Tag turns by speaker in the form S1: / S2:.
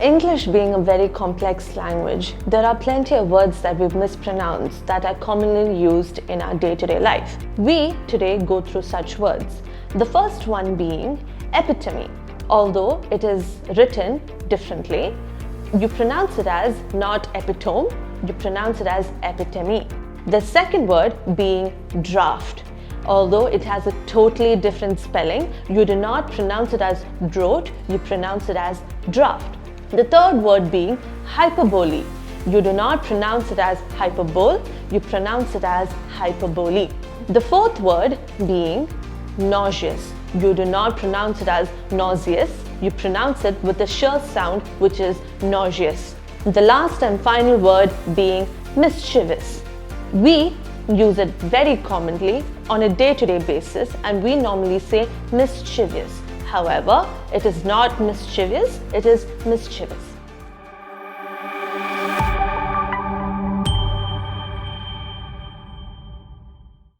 S1: English being a very complex language, there are plenty of words that we've mispronounced that are commonly used in our day-to-day life. We today go through such words. The first one being epitome. Although it is written differently, you pronounce it as not epitome, you pronounce it as epitome. The second word being draft. Although it has a totally different spelling, you do not pronounce it as drought, you pronounce it as draft. The third word being hyperbole. You do not pronounce it as hyperbole, you pronounce it as hyperbole. The fourth word being nauseous. You do not pronounce it as nauseous, you pronounce it with a sh sound, which is nauseous. The last and final word being mischievous. We use it very commonly on a day-to-day basis and we normally say mischievous. However, it is not mischievous, it is mischievous.